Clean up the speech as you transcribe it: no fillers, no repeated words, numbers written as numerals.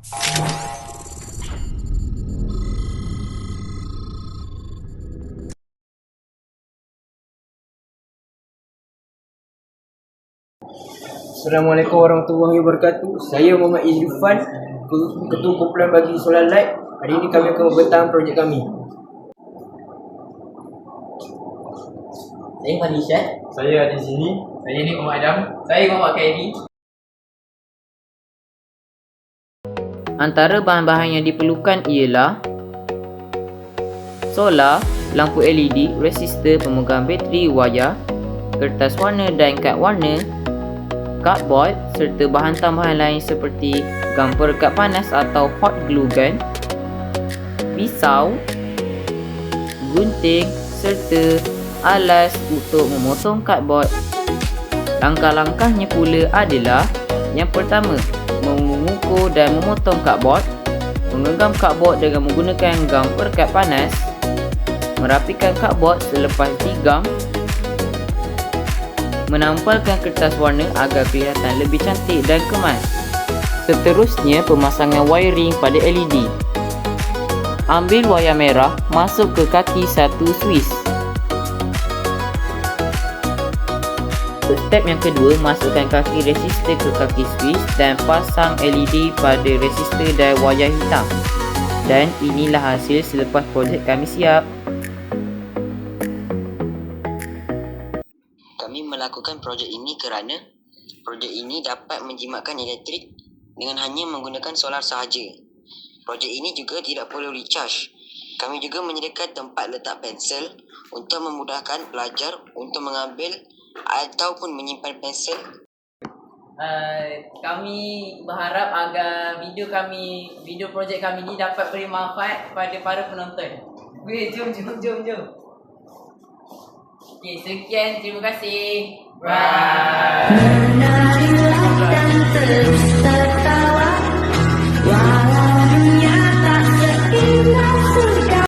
Assalamualaikum warahmatullahi wabarakatuh. Saya Muhammad Izrifan, Ketua Kumpulan Bagi Solar Light. Hari ini kami akan membentang projek kami. Saya Fadlishan. Saya ada di sini. Saya ni Muhammad Adam. Saya Muhammad Kairi. Antara bahan-bahan yang diperlukan ialah solar, lampu LED, resistor, pemegang bateri, wayar, kertas warna dan kad warna, cardboard serta bahan tambahan lain seperti gam perekat panas atau hot glue gun, pisau, gunting serta alas untuk memotong cardboard. Langkah-langkahnya pula adalah: yang pertama, mengukur dan memotong cardboard, menggenggam cardboard dengan menggunakan gam perekat panas, merapikan cardboard selepas digam, menampalkan kertas warna agar kelihatan lebih cantik dan kemas. Seterusnya, pemasangan wiring pada LED. Ambil wayar merah, masuk ke kaki satu Swiss. Step yang kedua, masukkan kaki resistor ke kaki Swiss dan pasang LED pada resistor dan wayar hitam. Dan inilah hasil selepas projek kami siap. Kami melakukan projek ini kerana projek ini dapat menjimatkan elektrik dengan hanya menggunakan solar sahaja. Projek ini juga tidak perlu recharge. Kami juga menyediakan tempat letak pensel untuk memudahkan pelajar untuk mengambil ataupun menyimpan pensel. Kami berharap agar video projek kami ni dapat beri manfaat kepada para penonton. Weh, jom. Okey, sekian, terima kasih. Bye.